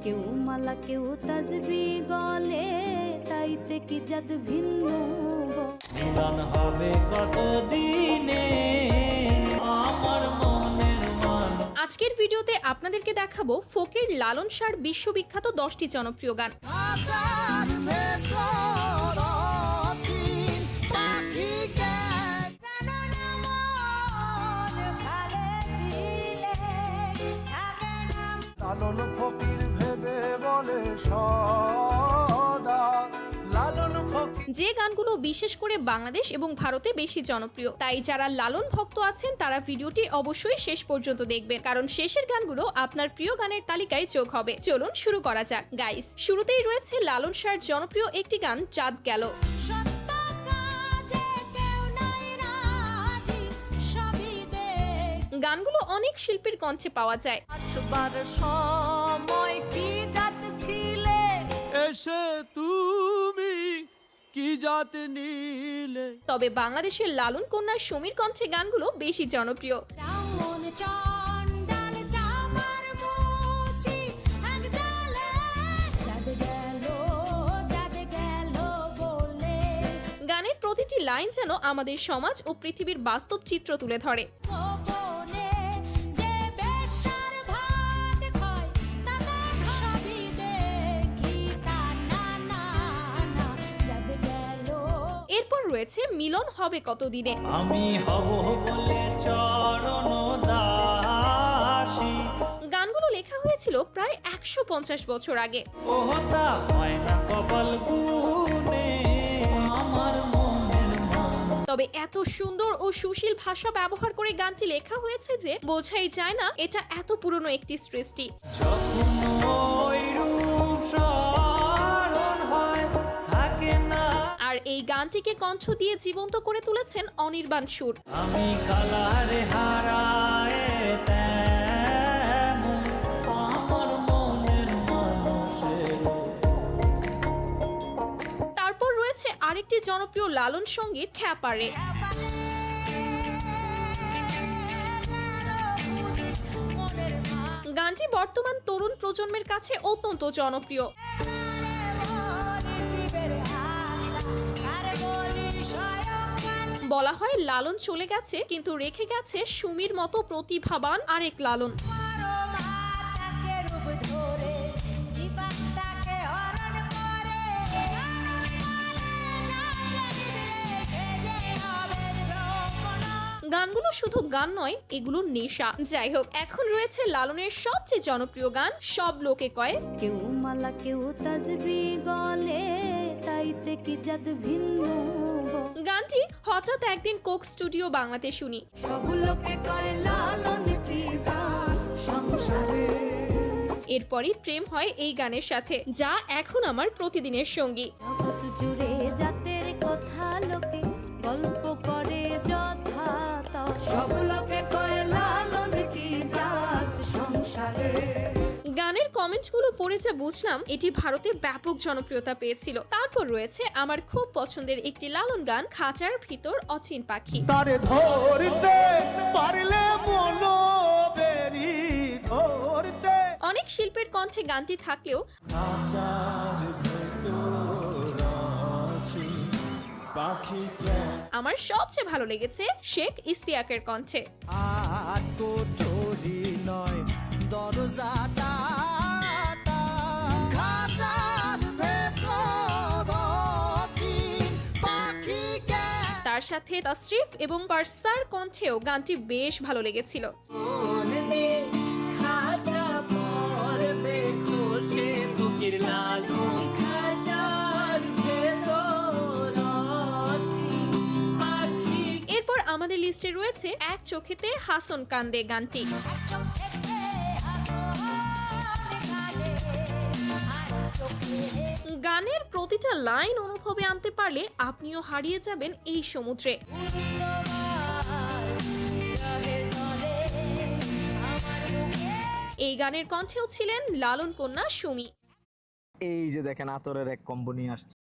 কেউ মালা কেউ তাসবি গলে, তাইতে কি জাদ ভিন্ন মিলন হবে কত দিনে আমার মনের মান। আজকের ভিডিওতে আপনাদেরকে দেখাবো ফোকের লালন শাহর বিশ্ববিখ্যাত 10টি জনপ্রিয় গান। লালন ফকির ভেবে বলে সদা, লালন ফকির। যে গানগুলো বিশেষ করে বাংলাদেশ এবং ভারতে বেশি জনপ্রিয়, তাই যারা লালন ভক্ত আছেন তারা ভিডিওটি অবশ্যই শেষ পর্যন্ত দেখবেন, কারণ শেষের গানগুলো আপনার প্রিয় গানের তালিকায় যোগ হবে। চলুন শুরু করা যাক গাইস। শুরুতেই রয়েছে লালন শাহর জনপ্রিয় একটি গান, চাঁদ গেল। গানগুলো অনেক শিল্পীর কণ্ঠে পাওয়া যায়। আসবার সময় কি জাত ছিলে, এসে তুমি কি জাত নিলে। তবে বাংলাদেশের লালন কন্যা সুমির কণ্ঠে গানগুলো বেশি জনপ্রিয়। গানের প্রতিটি লাইন যেন আমাদের সমাজ ও পৃথিবীর বাস্তব চিত্র তুলে ধরে। এরপর রয়েছে মিলন হবে কতদিনে। আমি হব বলে চরণ দাসী। গানগুলো লেখা হয়েছিল প্রায় 150 বছর আগে। ওহতা হয় না কপাল গুনে আমার মনের মান। তবে এত সুন্দর ও সুশীল ভাষা ব্যবহার করে গানটি লেখা হয়েছে যে বোঝাই যায় না এটা এত পুরনো একটি সৃষ্টি। যখন ওই রূপ স্মরণ হয় থাকে না। আর এই গানটিকে কণ্ঠ দিয়ে জীবন্ত করে তুলেছেন অনির্বাণ সুর। আমি কালারে হারায় তেমন আমার মনের মানুষের। তারপর রয়েছে আরেকটি জনপ্রিয় লালন সঙ্গীত, খ্যাপারে। গানটি বর্তমান তরুণ প্রজন্মের কাছে অত্যন্ত জনপ্রিয়। বলা হয় লালন চলে গেছে কিন্তু রেখে গেছে সুমির মতো প্রতিভাবান আরেক লালন। গানগুলো শুধু গান নয়, এগুলো নেশা। যাই হোক, এখন রয়েছে লালনের সবচেয়ে জনপ্রিয় গান, সব লোকে কয়। কেউ মালা কেউ তাসবি গলে, তাইতে কি জাদ ভিন্ন গানটি হঠাৎ একদিন কোক স্টুডিও বাংলাতে শুনি। সব লোকে কয় লালন কি জাত সংসারে। এরপরই প্রেম হয় এই গানের সাথে, যা এখন আমার প্রতিদিনের সঙ্গী। জগৎ জুড়ে জাতের কথা লোকে গল্প করে যথা সব লোকে কয় লালন কি জাত সংসারে। গানের কমেন্টগুলো পড়ে যা বুঝলাম এটি ভারতে ব্যাপক জনপ্রিয়তা পেয়েছিল। তারপর রয়েছে আমার খুব পছন্দের একটি লালন গান, খাঁচার ভিতর অচিন পাখি। তারে ধরতে পারলে মনো বেরি ধরতে। অনেক শিল্পীর কণ্ঠে গানটি থাকলেও খাঁচার ভেতর আছি পাখি প্রাণ। আমার সবচেয়ে ভালো লেগেছে শেখ ইস্তিয়াকের কণ্ঠে। আর কোঠরি নয় দরজাটা, খাঁচার ভেতর আছি পাখি কেন। তার সাথে তাসরিফ এবং পারসার কণ্ঠেও গানটি বেশ ভালো লেগেছিল। এরপর আমাদের লিস্টে রয়েছে এক চোখেতে হাসন কান্দে গানটি। গানের প্রতিটা লাইন অনুভবে আনতে পারলে আপনিও হারিয়ে যাবেন এই সমুদ্রে। এই গানের কণ্ঠেও ছিলেন লালন কন্যা সুমি। এই যে দেখেন আতরের এক কম্বো নিয়ে আসছে।